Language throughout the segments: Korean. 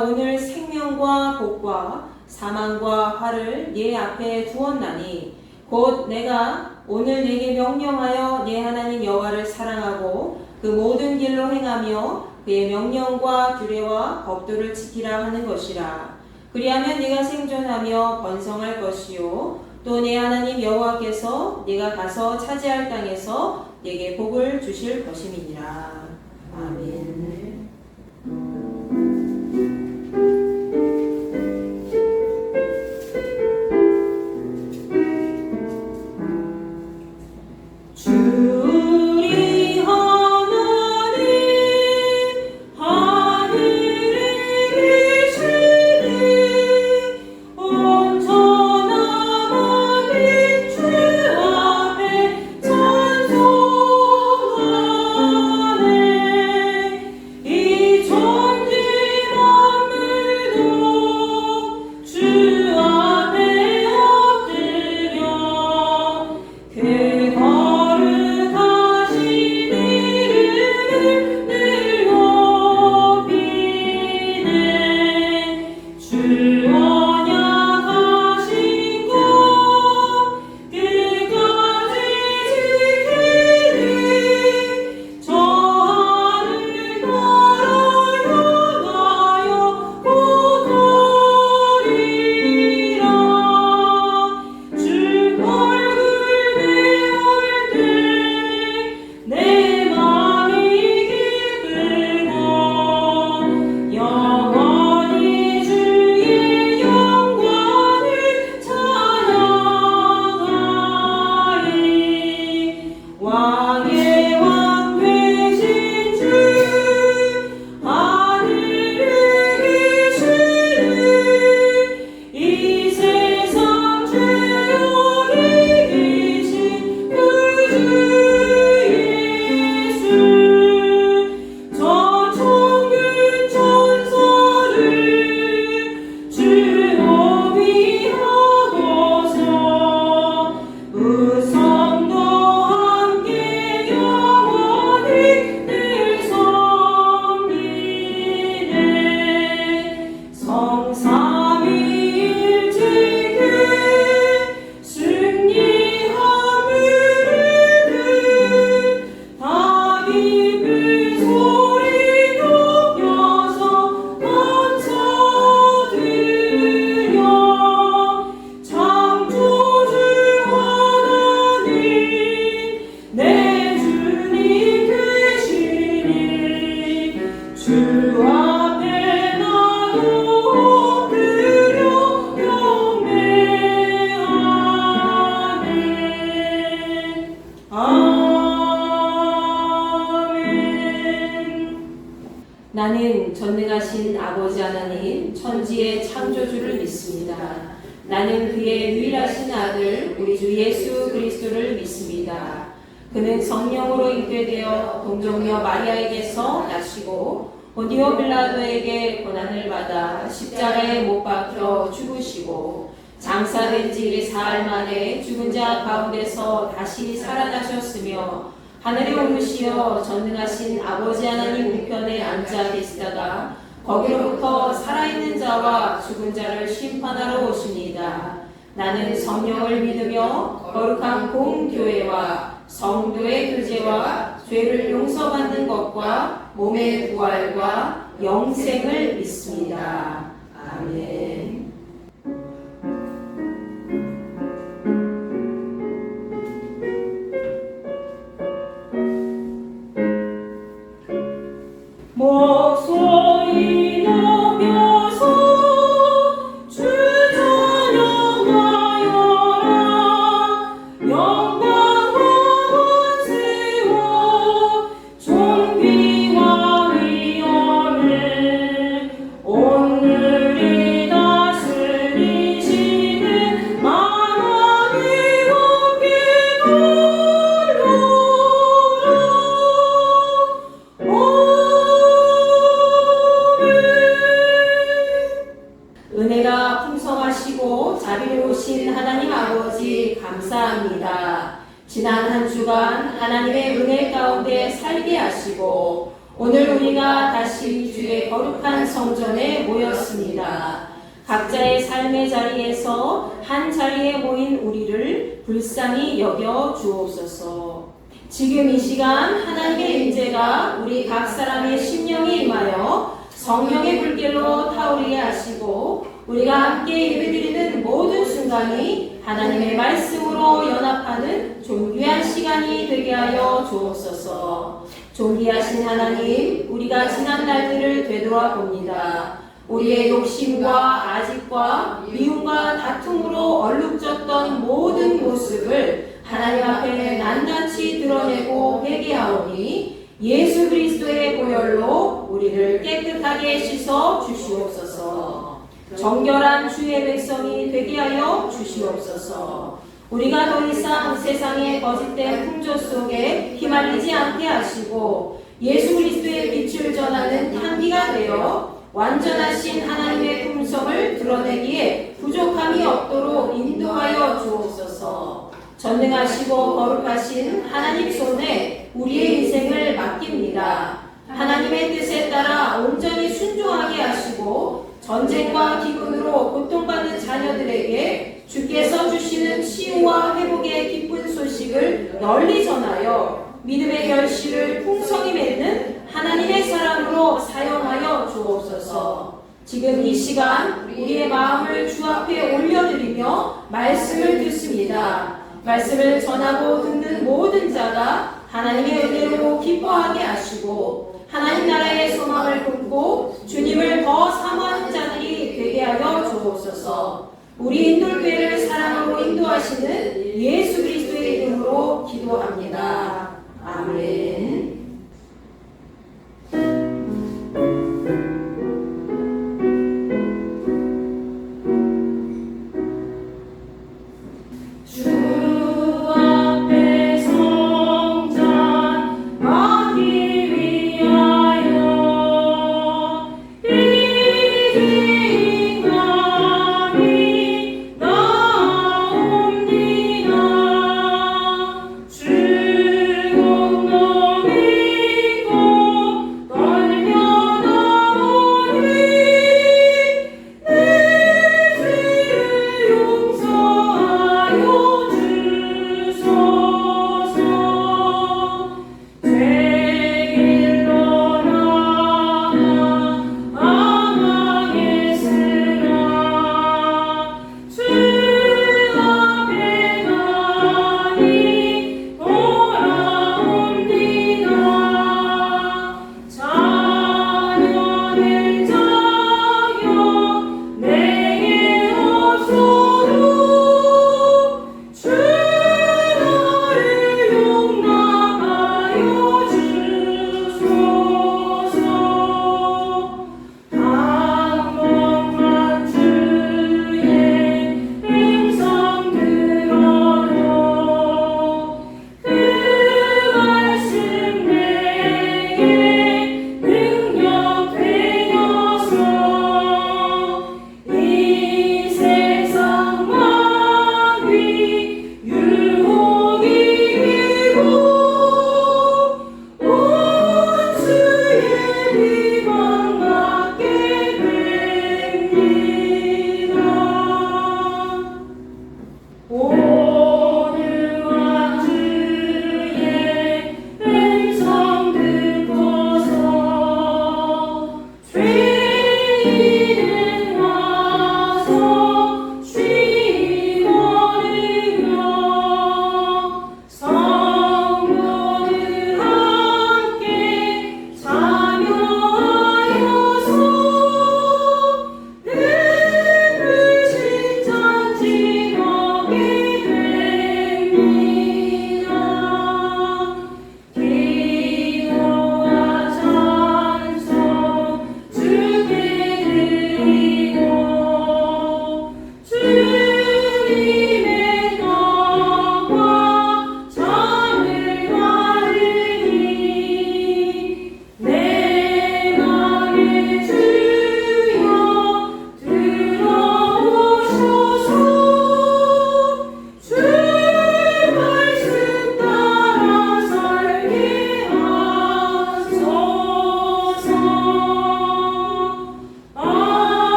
내가 오늘 생명과 복과 사망과 화를 네 앞에 두었나니 곧 내가 오늘 네게 명령하여 네 하나님 여호와를 사랑하고 그 모든 길로 행하며 그의 명령과 규례와 법도를 지키라 하는 것이라. 그리하면 네가 생존하며 번성할 것이요 또 네 하나님 여호와께서 네가 가서 차지할 땅에서 네게 복을 주실 것임이니라. 아멘. 나는 전능하신 아버지 하나님 천지의 창조주를 믿습니다. 나는 그의 유일하신 아들 우리 주 예수 그리스도를 믿습니다. 그는 성령으로 잉태되어 동정녀 마리아에게서 나시고 본디오 빌라도에게 고난을 받아 십자가에 못 박혀 죽으시고 장사된 지 사흘 만에 죽은 자 가운데서 다시 살아나셨으며 하늘에 오르시어 전능하신 아버지 하나님 우편에 앉아 계시다가 거기로부터 살아있는 자와 죽은 자를 심판하러 오십니다. 나는 성령을 믿으며 거룩한 공교회와 성도의 교제와 죄를 용서받는 것과 몸의 부활과 영생을 믿습니다. 아멘. 목소리 높여서 주 찬양하여라. 영광과 권세와 존귀와 위엄을 오늘이 다스리시는 만왕의 왕께 돌려라. 은혜가 풍성하시고 자비로우신 하나님 아버지 감사합니다. 지난 한 주간 하나님의 은혜 가운데 살게 하시고 오늘 우리가 다시 주의 거룩한 성전에 모였습니다. 각자의 삶의 자리에서 한 자리에 모인 우리를 불쌍히 여겨 주옵소서. 지금 이 시간 하나님의 임재가 우리 각 사람의 심령에 임하여 성령의 불길로 타오르게 하시고 우리가 함께 예배드리는 모든 순간이 하나님의 말씀으로 연합하는 존귀한 시간이 되게 하여 주옵소서. 존귀하신 하나님, 우리가 지난 날들을 되돌아봅니다. 우리의 욕심과 아집과 미움과 다툼으로 얼룩졌던 모든 모습을 하나님 앞에 낱낱이 드러내고 회개하오니 예수 그리스도의 보혈로 우리를 깨끗하게 씻어 주시옵소서. 정결한 주의 백성이 되게 하여 주시옵소서. 우리가 더 이상 세상의 거짓된 풍조 속에 휘말리지 않게 하시고 예수 그리스도의 빛을 전하는 향기가 되어 완전하신 하나님의 품성을 드러내기에 부족함이 없도록 인도하여 주옵소서. 전능하시고 거룩하신 하나님 손에 우리의 인생을 맡깁니다. 하나님의 뜻에 따라 온전히 순종하게 하시고 전쟁과 기근으로 고통받는 자녀들에게 주께서 주시는 치유와 회복의 기쁜 소식을 널리 전하여 믿음의 결실을 풍성히 맺는 하나님의 사람으로 사용하여 주옵소서. 지금 이 시간 우리의 마음을 주 앞에 올려드리며 말씀을 듣습니다. 말씀을 전하고 듣는 모든 자가 하나님의 은혜로 기뻐하게 하시고 하나님 나라의 소망을 품고 주님을 더 사모하는 자들이 되게 하여 주옵소서. 우리 인돌교회를 사랑으로 인도하시는 예수 그리스도의 이름으로 기도합니다. 아멘. 주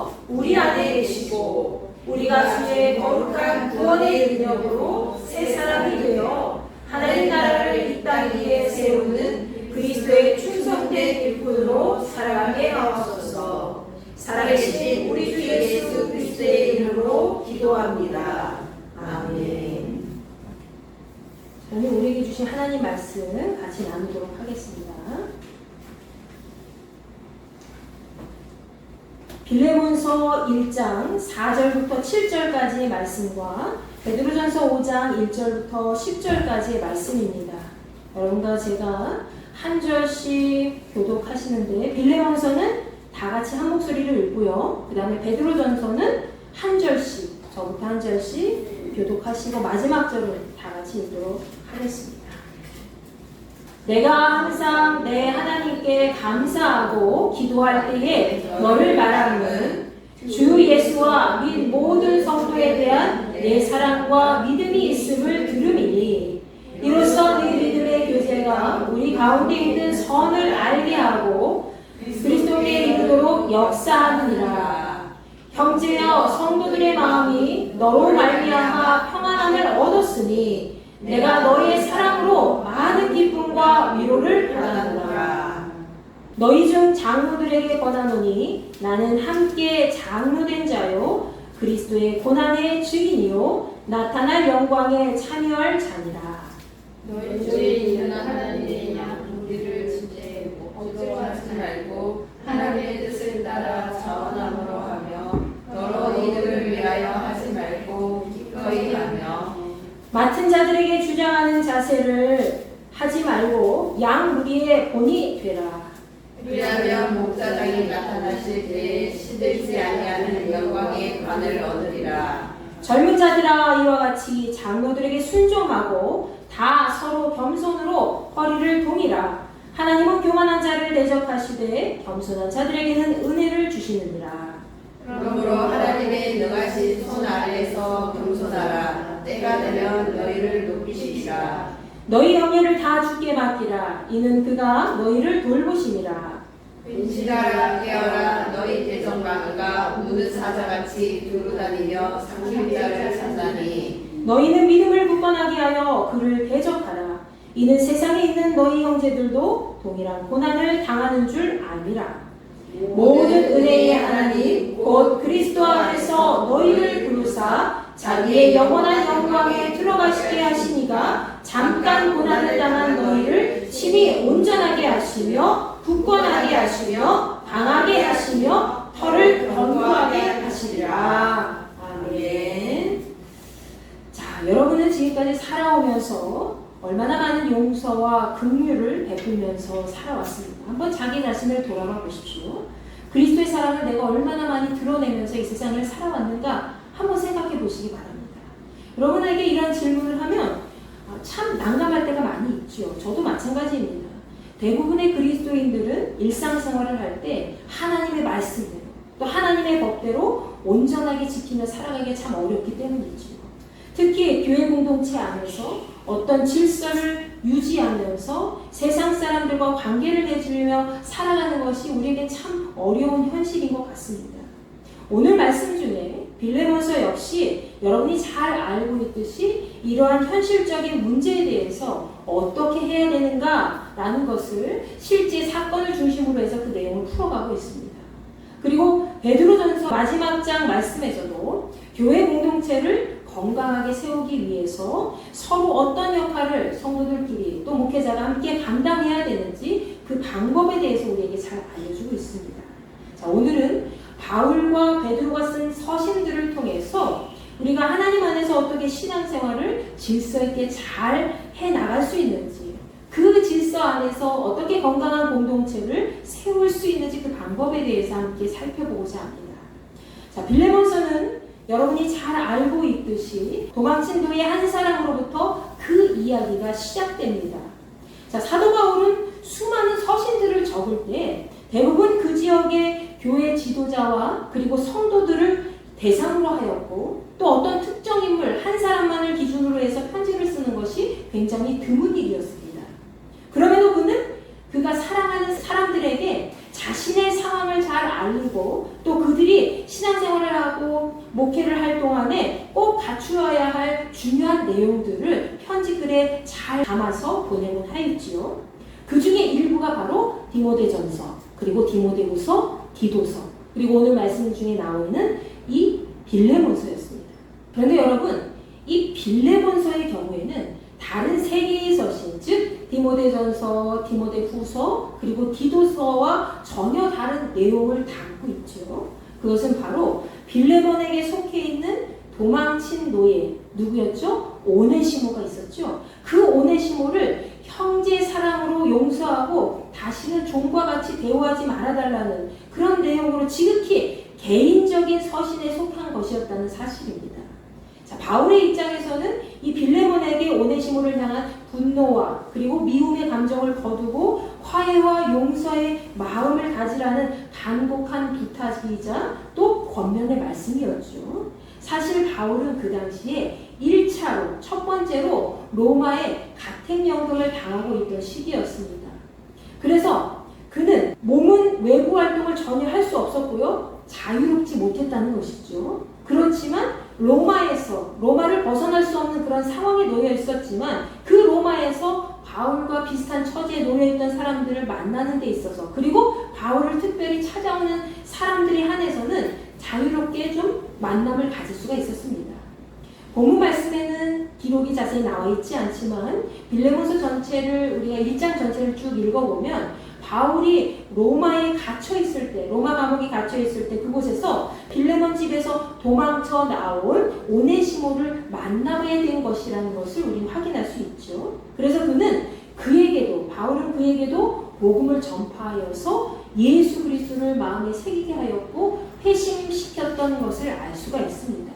성령께서 우리 안에 계시고 우리가 주의 거룩한 구원의 능력으로 새 사람이 되어 하나님 나라를 이 땅 위에 세우는 그리스도의 충성된 일꾼으로 살아가게 하옵소서. 살아계신 우리 주 예수 그리스도의 이름으로 기도합니다. 아멘. 오늘 우리에게 주신 하나님 말씀 같이 나누도록 하겠습니다. 빌레몬서 1장 4절부터 7절까지의 말씀과 베드로전서 5장 1절부터 10절까지의 말씀입니다. 여러분과 제가 한 절씩 교독하시는데 빌레몬서는 다 같이 한 목소리를 읽고요. 그 다음에 베드로전서는 한 절씩, 저부터 한 절씩 교독하시고 마지막 절을 다 같이 읽도록 하겠습니다. 내가 항상 내 하나님께 감사하고 기도할 때에 너를 말하는 주 예수와 및 모든 성도에 대한 내 사랑과 믿음이 있음을 들음이니 이로써 네 믿음의 교제가 우리 가운데 있는 선을 알게 하고 그리스도께 이르도록 역사하느니라. 형제여 성도들의 마음이 너로 말미암아 평안함을 얻었으니 내가 너희의 사랑으로 많은 기쁨과 위로를 받았노라. 너희 중 장로들에게 권하노니 나는 함께 장로된 자요 그리스도의 고난의 증인이요 나타날 영광에 참여할 자니라. 너희 중에 있는 하나님의 우리를 지체하고 억지로 하지 말고 하나님의 뜻을 따라 자원함으로 하며 너로 이들을 위하여 하지 말고 기꺼이 하며 맡은 자들에게 주장하는 자세를 하지 말고 양 무리의 본이 되라. 왜냐하면 목자장이 나타나실 때에 시들지 아니하는 영광의 관을 얻으리라. 젊은 자들아 이와 같이 장로들에게 순종하고 다 서로 겸손으로 허리를 동이라. 하나님은 교만한 자를 대적하시되 겸손한 자들에게는 은혜를 주시느니라. 그러므로 하나님의 능하신 손 아래에서 겸손하라. 때가 되면 너희를 높이시리라. 너희 형제를 다 주께 맡기라. 이는 그가 너희를 돌보심이라. 인실하라 깨어라. 너희 대적마귀가 우는 사자같이 두루다니며 삼킬 자를 찾나니 너희는 믿음을 굳건하게 하여 그를 대적하라. 이는 세상에 있는 너희 형제들도 동일한 고난을 당하는 줄 알미라. 모든 은혜의 하나님 곧 그리스도 안에서 너희를 부르사 자기의 영원한 영광에 들어가시게 하시니가 잠깐 고난을 당한 너희를 친히 온전하게 하시며 굳건하게 하시며 강하게 하시며 털을 견고하게 하시리라. 아멘. 자, 여러분은 지금까지 살아오면서 얼마나 많은 용서와 긍휼을 베풀면서 살아왔습니다. 한번 자기 자신을 돌아봐 보십시오. 그리스도의 사랑을 내가 얼마나 많이 드러내면서 이 세상을 살아왔는가 한번 생각해 보시기 바랍니다. 여러분에게 이런 질문을 하면 참 난감할 때가 많이 있죠. 저도 마찬가지입니다. 대부분의 그리스도인들은 일상생활을 할 때 하나님의 말씀대로 또 하나님의 법대로 온전하게 지키며 살아가기가 참 어렵기 때문이죠. 특히 교회 공동체 안에서 어떤 질서를 유지하면서 세상 사람들과 관계를 맺으며 살아가는 것이 우리에게 참 어려운 현실인 것 같습니다. 오늘 말씀 중에 빌레몬서 역시 여러분이 잘 알고 있듯이 이러한 현실적인 문제에 대해서 어떻게 해야 되는가라는 것을 실제 사건을 중심으로 해서 그 내용을 풀어가고 있습니다. 그리고 베드로전서 마지막 장 말씀에서도 교회 공동체를 건강하게 세우기 위해서 서로 어떤 역할을 성도들끼리 또 목회자가 함께 감당해야 되는지 그 방법에 대해서 우리에게 잘 알려주고 있습니다. 자, 오늘은 바울과 베드로가 쓴 서신들을 통해서 우리가 하나님 안에서 어떻게 신앙생활을 질서 있게 잘 해나갈 수 있는지 그 질서 안에서 어떻게 건강한 공동체를 세울 수 있는지 그 방법에 대해서 함께 살펴보고자 합니다. 자, 빌레몬서는 여러분이 잘 알고 있듯이 도망친 도의 한 사람으로부터 그 이야기가 시작됩니다. 자, 사도 바울은 수많은 서신들을 적을 때 대부분 그 지역의 교회 지도자와 그리고 성도들을 대상으로 하였고 또 어떤 특정 인물 한 사람만을 기준으로 해서 편지를 쓰는 것이 굉장히 드문 일이었습니다. 그럼에도 그는 그가 사랑하는 사람들에게 자신의 상황을 잘 알고 또 그들이 신앙생활을 하고 목회를 할 동안에 꼭 갖추어야 할 중요한 내용들을 편지글에 잘 담아서 보내곤 하였지요. 그 중에 일부가 바로 디모데전서, 그리고 디모데후서, 디도서, 그리고 오늘 말씀 중에 나오는 이 빌레몬서였습니다. 그런데 여러분, 이 빌레몬서의 경우에는 다른 세 개의 서신, 즉 디모데전서, 디모데후서, 그리고 디도서와 전혀 다른 내용을 담고 있죠. 그것은 바로 빌레몬에게 속해 있는 도망친 노예, 누구였죠? 오네시모가 있었죠. 그 오네시모를 형제 사랑으로 용서하고 다시는 종과 같이 대우하지 말아달라는 그런 내용으로 지극히 개인적인 서신에 속한 것이었다는 사실입니다. 자, 바울의 입장에서는 이 빌레몬에게 오네시모를 향한 분노와 그리고 미움의 감정을 거두고 화해와 용서의 마음을 가지라는 간곡한 부탁이자 또 권면의 말씀이었죠. 사실 바울은 그 당시에 1차로, 첫 번째로 로마의 가택연금을 당하고 있던 시기였습니다. 그래서 그는 몸은 외부 활동을 전혀 할 수 없었고요. 자유롭지 못했다는 것이죠. 그렇지만 로마를 벗어날 수 없는 그런 상황에 놓여 있었지만 그 로마에서 바울과 비슷한 처지에 놓여 있던 사람들을 만나는 데 있어서 그리고 바울을 특별히 찾아오는 사람들이 한해서는 자유롭게 좀 만남을 가질 수가 있었습니다. 본문 말씀에는 기록이 자세히 나와 있지 않지만 빌레몬서 전체를 우리가 1장 전체를 쭉 읽어보면 바울이 로마에 갇혀 있을 때, 로마 감옥에 갇혀 있을 때 그곳에서 빌레몬 집에서 도망쳐 나온 오네시모를 만나게 된 것이라는 것을 우리는 확인할 수 있죠. 그래서 바울은 그에게도 복음을 전파하여서 예수 그리스도를 마음에 새기게 하였고 회심시켰던 것을 알 수가 있습니다.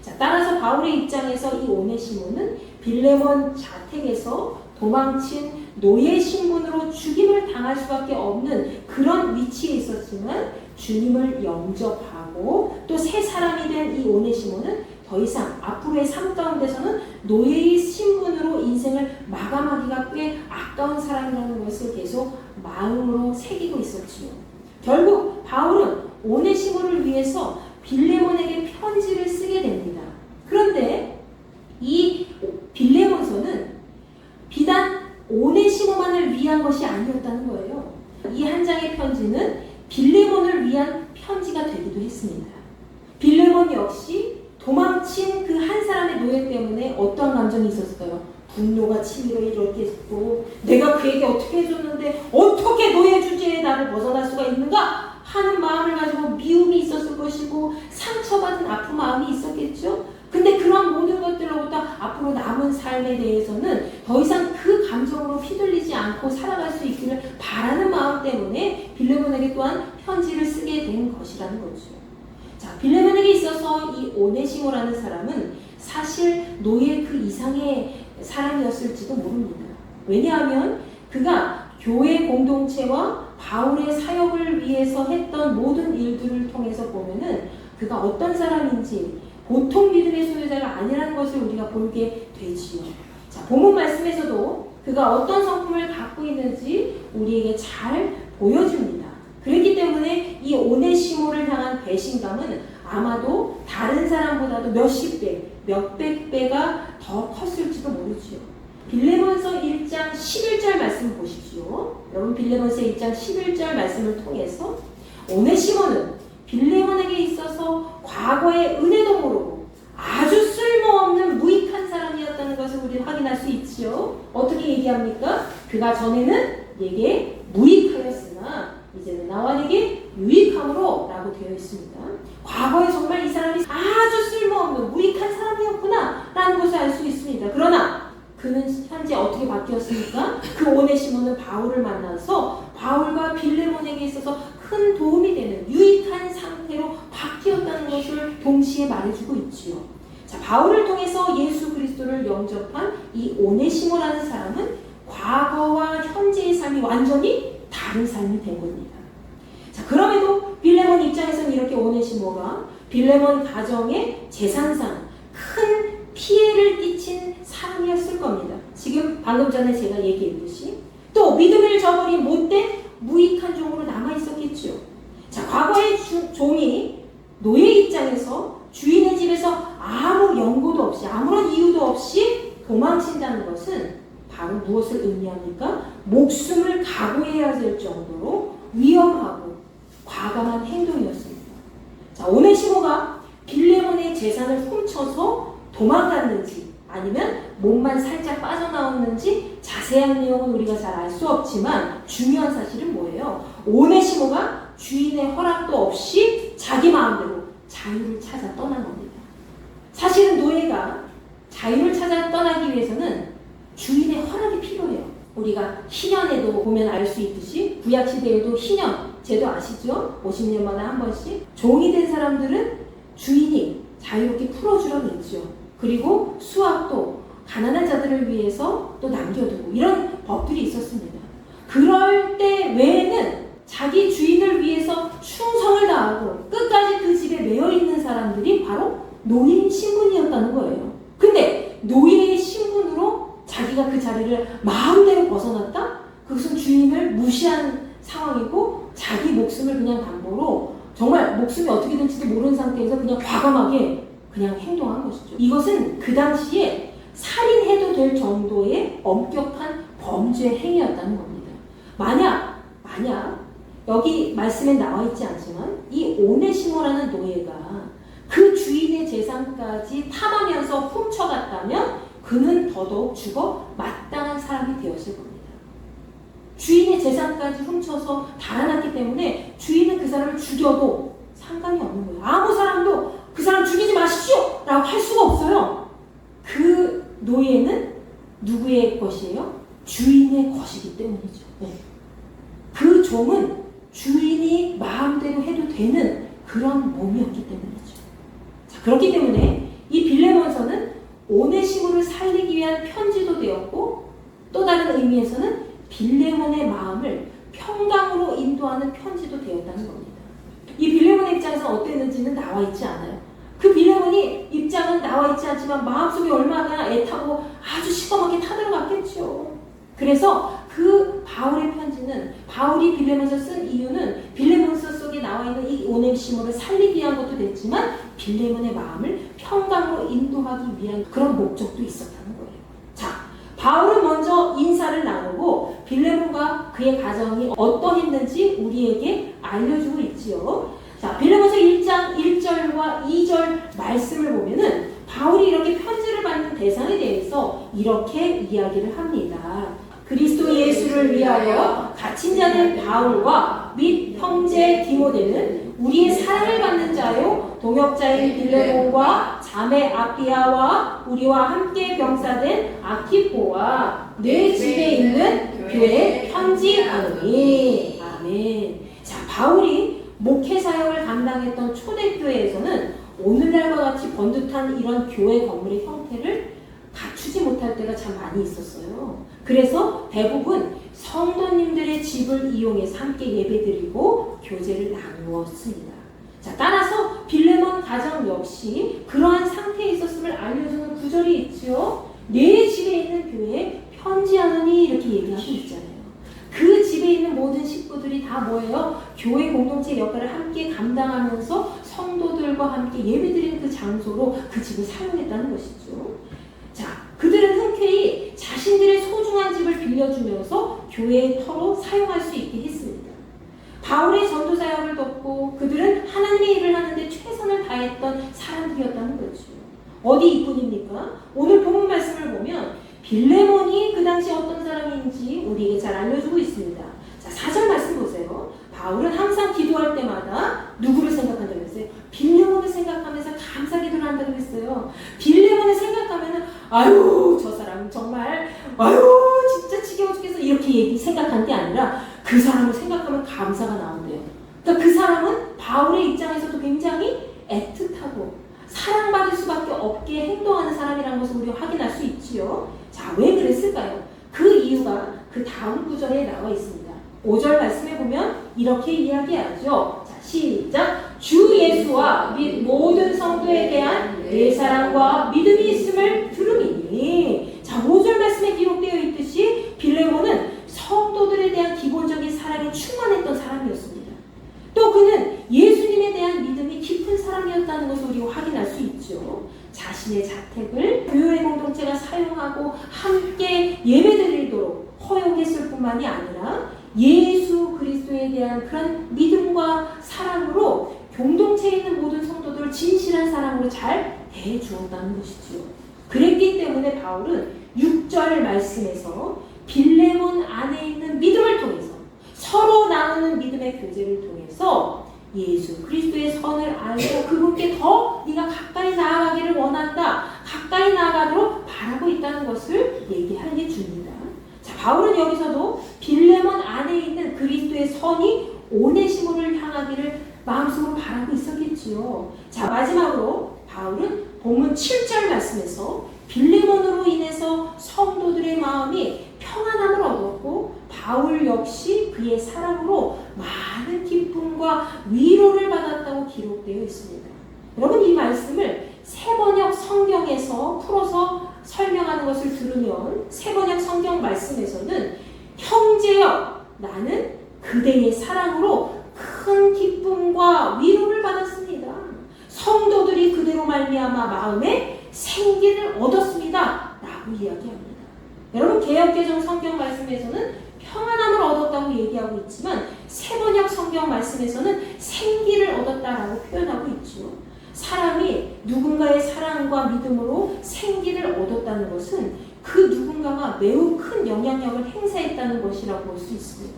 자, 따라서 바울의 입장에서 이 오네시모는 빌레몬 자택에서 도망친 노예 신분으로 죽임을 당할 수밖에 없는 그런 위치에 있었지만 주님을 영접하고 또 새 사람이 된 이 오네시모는 더 이상 앞으로의 삶 가운데서는 노예의 신분으로 인생을 마감하기가 꽤 아까운 사람이라는 것을 계속 마음으로 새기고 있었지요. 결국 바울은 오네시모를 위해서 빌레몬에게 편지를 쓰게 됩니다. 그런데 이 빌레몬서는 비단 오네시모만을 위한 것이 아니었다는 거예요. 이 한 장의 편지는 빌레몬을 위한 편지가 되기도 했습니다. 빌레몬 역시 도망친 그 한 사람의 노예 때문에 어떤 감정이 있었어요? 분노가 치밀어 일었겠고 내가 그에게 어떻게 해줬는데 어떻게 노예 주제에 나를 벗어날 수가 있는가 하는 마음을 가지고 미움이 있었을 것이고 상처받은 아픈 마음이 있었겠죠. 근데 그런 모든 것들로부터 앞으로 남은 삶에 대해서는 더 이상 그 감정으로 휘둘리지 않고 살아갈 수 있기를 바라는 마음 때문에 빌레몬에게 또한 편지를 쓰게 된 것이라는 거죠. 자, 빌레몬에게 있어서 이 오네시모라는 사람은 사실 노예 그 이상의 사람이었을지도 모릅니다. 왜냐하면 그가 교회 공동체와 바울의 사역을 위해서 했던 모든 일들을 통해서 보면은 그가 어떤 사람인지 보통 믿음의 소유자가 아니라는 것을 우리가 보게 되지요. 자, 본문 말씀에서도 그가 어떤 성품을 갖고 있는지 우리에게 잘 보여줍니다. 그렇기 때문에 이 오네시모를 향한 배신감은 아마도 다른 사람보다도 몇십 배, 몇백 배가 더 컸을지도 모르지요. 빌레몬서 1장 11절 말씀 보십시오. 여러분 빌레몬서 1장 11절 말씀을 통해서 오네시모는 빌레몬에게 있어서 과거의 은혜도 모르고 아주 쓸모없는 무익한 사람이었다는 것을 우리는 확인할 수 있지요. 어떻게 얘기합니까? 그가 전에는 내게 무익하였으나 이제는 나와 내게 유익함으로 라고 되어 있습니다. 과거에 정말 이 사람이 아주 쓸모없는 무익한 사람이었구나 라는 것을 알 수 있습니다. 그러나 그는 현재 어떻게 바뀌었습니까? 그 오네시모는 바울을 만나서 바울과 빌레몬에게 있어서 큰 도움이 되는 유익한 상태로 바뀌었다는 것을 동시에 말해주고 있지요. 자, 바울을 통해서 예수 그리스도를 영접한 이 오네시모라는 사람은 과거와 현재의 삶이 완전히 다른 삶이 된 겁니다. 자, 그럼에도 빌레몬 입장에서는 이렇게 오네시모가 빌레몬 가정의 재산상 큰 피해를 끼친 사람이었을 겁니다. 지금 방금 전에 제가 얘기했듯이 또 믿음을 저버린 못된 무익한 종으로 남아있었겠죠. 자, 과거의 종이 노예 입장에서 주인의 집에서 아무 연고도 없이 아무런 이유도 없이 도망친다는 것은 바로 무엇을 의미합니까? 목숨을 각오해야 될 정도로 위험하고 과감한 행동이었습니다. 자, 오네시모가 빌레몬의 재산을 훔쳐서 도망갔는지 아니면 몸만 살짝 빠져나왔는지 자세한 내용은 우리가 잘 알 수 없지만 중요한 사실은 뭐예요? 오네시모가 주인의 허락도 없이 자기 마음대로 자유를 찾아 떠난 겁니다. 사실은 노예가 자유를 찾아 떠나기 위해서는 주인의 허락이 필요해요. 우리가 희년에도 보면 알 수 있듯이 구약시대에도 희년 제도 아시죠? 50년마다 한 번씩 종이 된 사람들은 주인이 자유롭게 풀어주라고 했죠. 그리고 수확도 가난한 자들을 위해서 또 남겨두고 이런 법들이 있었습니다. 그럴 때 외에는 자기 주인을 위해서 충성을 다하고 끝까지 그 집에 매여 있는 사람들이 바로 노예의 신분이었다는 거예요. 근데 노예의 신분으로 자기가 그 자리를 마음대로 벗어났다? 그것은 주인을 무시한 상황이고 자기 목숨을 그냥 담보로 정말 목숨이 어떻게 될지도 모르는 상태에서 그냥 과감하게 그냥 행동한 것이죠. 이것은 그 당시에 살인해도 될 정도의 엄격한 범죄 행위였다는 겁니다. 만약 여기 말씀에 나와 있지 않지만 이 오네시모라는 노예가 그 주인의 재산까지 탐하면서 훔쳐갔다면 그는 더더욱 죽어 마땅한 사람이 되었을 겁니다. 주인의 재산까지 훔쳐서 달아났기 때문에 주인은 그 사람을 죽여도 상관이 없는 거예요. 아무 사람도 그 사람 죽이지 마십시오! 라고 할 수가 없어요. 그 노예는 누구의 것이에요? 주인의 것이기 때문이죠. 네. 그 종은 주인이 마음대로 해도 되는 그런 몸이었기 때문이죠. 자, 그렇기 때문에 이 빌레몬서는 오네시모를 살리기 위한 편지도 되었고 또 다른 의미에서는 빌레몬의 마음을 평강으로 인도하는 편지도 되었다는 겁니다. 이 빌레몬의 입장에서 어땠는지는 나와 있지 않아요. 그 빌레몬이 입장은 나와 있지 않지만 마음속에 얼마나 애타고 아주 시커멓게 타들어갔겠죠. 그래서 그 바울의 편지는 바울이 빌레몬서 쓴 이유는 빌레몬서 속에 나와 있는 이 오네시모를 살리기 위한 것도 됐지만 빌레몬의 마음을 평강으로 인도하기 위한 그런 목적도 있었다는 거예요. 자, 바울은 먼저 인사를 나누고 빌레몬과 그의 가정이 어떠했는지 우리에게 알려주고 있지요. 자, 빌레몬서 1장 1절과 2절 말씀을 보면은 바울이 이렇게 편지를 받는 대상에 대해서 이렇게 이야기를 합니다. 그리스도 예수를 위하여 갇힌 자된 바울과 및 형제 디모데는 우리의 사랑을 받는 자요 동역자인 빌레몬과 자매 아피아와 우리와 함께 병사된 아키포와 내 집에 있는 교회에 편지하노니. 아멘. 자, 바울이 목회 사역을 감당했던 초대교회에서는 오늘날과 같이 번듯한 이런 교회 건물의 형태를 갖추지 못할 때가 참 많이 있었어요. 그래서 대부분 성도님들의 집을 이용해서 함께 예배드리고 교제를 나누었습니다. 자, 따라서 빌레몬 가정 역시 그러한 상태에 있었음을 알려주는 구절이 있죠. 내 집에 있는 교회에 편지하느니 이렇게 얘기하고 있잖아요. 그 집에 있는 모든 식구들이 다 뭐예요? 교회 공동체 역할을 함께 감당하면서 성도들과 함께 예배드리는 그 장소로 그 집을 사용했다는 것이죠. 자, 그들은 흔쾌히 자신들의 소중한 집을 빌려주면서 교회의 터로 사용할 수 있게 했습니다. 바울의 전도 사역을 돕고 그들은 하나님의 일을 하는데 최선을 다했던 사람들이었다는 거죠. 어디 이뿐입니까? 오늘 본문 말씀을 보면 빌레몬이 그 당시 어떤 사람인지 우리에게 잘 알려주고 있습니다. 자, 4절 말씀 보세요. 바울은 항상 기도할 때마다 누구를 생각한다고 했어요? 빌레몬을 생각하면서 감사 기도를 한다고 했어요. 빌레몬을 생각하면은 아유 저 사람 정말 아유 진짜 지겨워 죽겠어 이렇게 생각한 게 아니라 그 사람을 생각하면 감사가 나온대요. 그러니까 그 사람은 바울의 입장에서도 굉장히 애틋하고 사랑받을 수밖에 없게 행동하는 사람이라는 것을 우리가 확인할 수 있지요. 자, 왜 그랬을까요? 그 이유가 그 다음 구절에 나와 있습니다. 5절 말씀에 보면 이렇게 이야기하죠. 자, 시작. 주 예수와 및 모든 성도에 대한 내 사랑과 믿음이 있음을 들음이니. 자, 5절 말씀에 기록되어 있듯이 빌레몬은 성도들에 대한 기본적인 사랑이 충만했습니다. 사랑했다는 것을 우리가 확인할 수 있죠. 자신의 자택을 교회 공동체가 사용하고 함께 예배드리도록 허용했을 뿐만이 아니라 예수 그리스도에 대한 그런 믿음과 사랑으로 공동체에 있는 모든 성도들을 진실한 사랑으로 잘 대해주었다는 것이죠. 그랬기 때문에 바울은 6절 말씀에서 빌레몬 안에 있는 믿음을 통해서 서로 나누는 믿음의 교제를 통해서 예수 그리스도의 선을 알고 그분께 더 네가 가까이 나아가기를 원한다. 가까이 나아가도록 바라고 있다는 것을 얘기하게 줍니다. 자, 바울은 여기서도 빌레몬 안에 있는 그리스도의 선이 오네시모를 향하기를 마음속으로 바라고 있었겠지요. 자, 마지막으로 바울은 본문 7절 말씀에서 빌레몬으로 인해서 성도들의 마음이 평안함을 얻었고 바울 역시 그의 사랑으로 많은 기쁨과 위로를 받았다고 기록되어 있습니다. 여러분, 이 말씀을 세번역 성경에서 풀어서 설명하는 것을 들으면 세번역 성경 말씀에서는 형제여 나는 그대의 사랑으로 큰 기쁨과 위로를 받았습니다. 성도들이 그대로 말미암아 마음에 생기를 얻었습니다. 라고 이야기합니다. 여러분, 개역개정 성경 말씀에서는 평안함을 얻었다고 얘기하고 있지만 세번역 성경 말씀에서는 생기를 얻었다라고 표현하고 있죠. 사람이 누군가의 사랑과 믿음으로 생기를 얻었다는 것은 그 누군가가 매우 큰 영향력을 행사했다는 것이라고 볼 수 있습니다.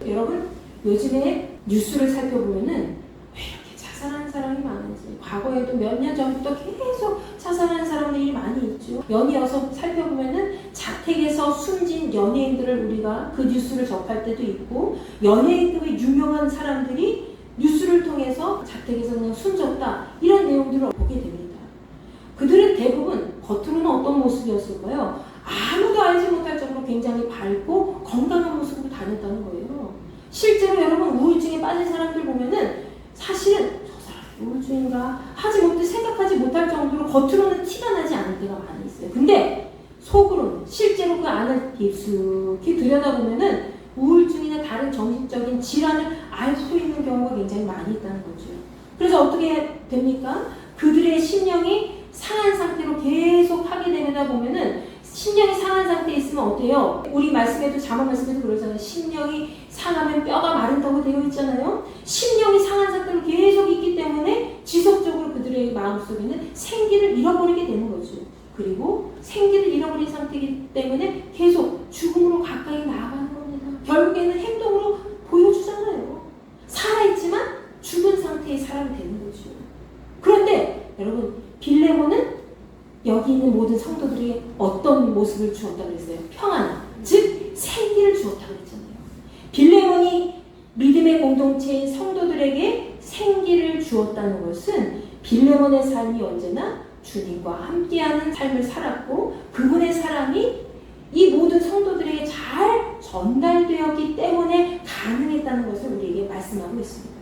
여러분, 요즘에 뉴스를 살펴보면은 왜 이렇게 자살하는 사람이 많은지, 과거에도 몇 년 전부터 계속 자살하는 사람들이 많이 있죠. 연이어서 살펴보면은 자택에서 숨진 연예인들을 우리가 그 뉴스를 접할 때도 있고, 연예인들의 유명한 사람들이 뉴스를 통해서 자택에서 그냥 숨졌다, 이런 내용들을 보게 됩니다. 그들은 대부분 겉으로는 어떤 모습이었을까요? 아무도 알지 못할 정도로 굉장히 밝고 건강한 모습으로 다녔다는 거예요. 실제로 여러분, 우울증에 빠진 사람들 보면은 사실은 저 사람 우울증인가 하지 못해 생각하지 못할 정도로 겉으로는 티가 나지 않을 때가 많이 있어요. 근데 속으로는 실제로 그 안을 깊숙이 들여다보면은 우울증이나 다른 정신적인 질환을 알 수 있는 경우가 굉장히 많이 있다는 거죠. 그래서 어떻게 됩니까? 그들의 심령이 상한 상태로 계속 하게 되다 보면은 심령이 상한 상태에 있으면 어때요? 우리 말씀에도 자문 말씀에도 그러잖아요. 심령이 상하면 뼈가 마른다고 되어 있잖아요. 심령이 상한 상태로 계속 있기 때문에 지속적으로 그들의 마음속에는 생기를 잃어버리게 되는 거죠. 그리고 생기를 잃어버린 상태이기 때문에 계속 죽음으로 가까이 나아가는 겁니다. 결국에는 행동으로 보여주잖아요. 살아있지만 죽은 상태의 사람이 되는 거죠. 그런데 여러분, 빌레몬은 여기 있는 모든 성도들이 어떤 모습을 주었다고 그랬어요? 평안함, 즉 생기를 주었다고 그랬잖아요. 빌레몬이 믿음의 공동체인 성도들에게 생기를 주었다는 것은 빌레몬의 삶이 언제나 주님과 함께하는 삶을 살았고 그분의 사랑이 이 모든 성도들에게 잘 전달되었기 때문에 가능했다는 것을 우리에게 말씀하고 있습니다.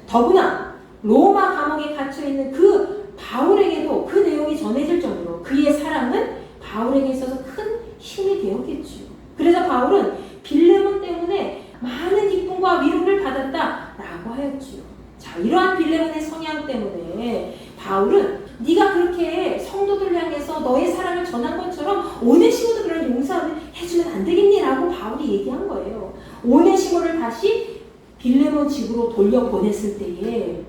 더구나 로마 감옥에 갇혀있는 그 바울에게도 그 내용이 전해질 정도로 그의 사랑은 바울에게 있어서 큰 힘이 되었겠죠. 그래서 바울은 빌레몬 때문에 많은 기쁨과 위로를 받았다라고 하였죠. 자, 이러한 빌레몬의 성향 때문에 바울은 네가 그렇게 성도들을 향해서 너의 사랑을 전한 것처럼 오네시모도 그런 용서를 해주면 안 되겠니? 라고 바울이 얘기한 거예요. 오네시모를 다시 빌레몬 집으로 돌려보냈을 때에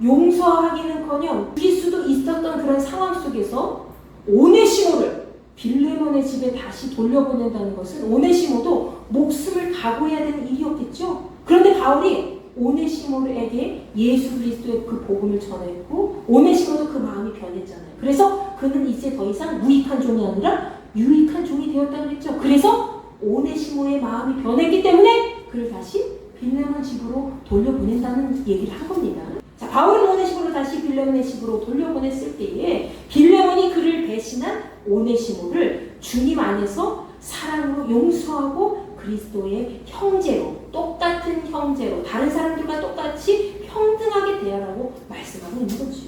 용서하기는커녕 죽일 수도 있었던 그런 상황 속에서 오네시모를 빌레몬의 집에 다시 돌려보낸다는 것은 오네시모도 목숨을 각오해야 되는 일이었겠죠. 그런데 바울이 오네시모에게 예수 그리스도의 그 복음을 전했고 오네시모도 그 마음이 변했잖아요. 그래서 그는 이제 더 이상 무익한 종이 아니라 유익한 종이 되었다고 그랬죠. 그래서 오네시모의 마음이 변했기 때문에 그를 다시 빌레몬 집으로 돌려보낸다는 얘기를 한 겁니다. 자, 바울은 오네시모를 다시 빌레몬의 집으로 돌려보냈을 때에 빌레몬이 그를 배신한 오네시모를 주님 안에서 사랑으로 용서하고 그리스도의 형제로, 똑같은 형제로 다른 사람들과 똑같이 평등하게 대하라고 말씀하고 있는 거죠.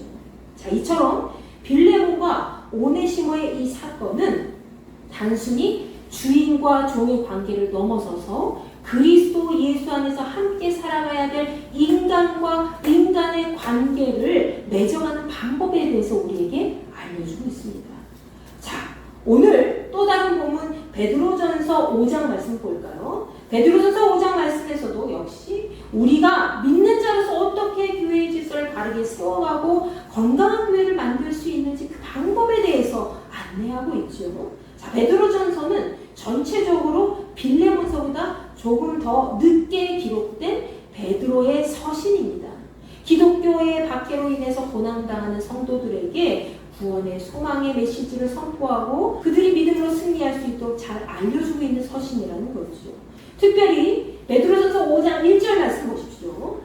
자, 이처럼 빌레몬과 오네시모의 이 사건은 단순히 주인과 종의 관계를 넘어서서 그리스도 예수 안에서 함께 살아가야 될 인간과 인간 인간의 관계를 맺어가는 방법에 대해서 우리에게 알려주고 있습니다. 자, 오늘 또 다른 본문 베드로전서 5장 말씀 볼까요? 베드로전서 5장 말씀에서도 역시 우리가 믿는 자로서 어떻게 교회의 질서를 바르게 세워가고 건강한 교회를 만들 수 있는지 그 방법에 대해서 안내하고 있죠. 자, 베드로전서는 전체적으로 빌레몬서보다 조금 더 늦게 기록된 베드로의 서신입니다. 기독교의 박해로 인해서 고난당하는 성도들에게 구원의 소망의 메시지를 선포하고 그들이 믿음으로 승리할 수 있도록 잘 알려주고 있는 서신이라는 거죠. 특별히 베드로전서 5장 1절 말씀 보십시오.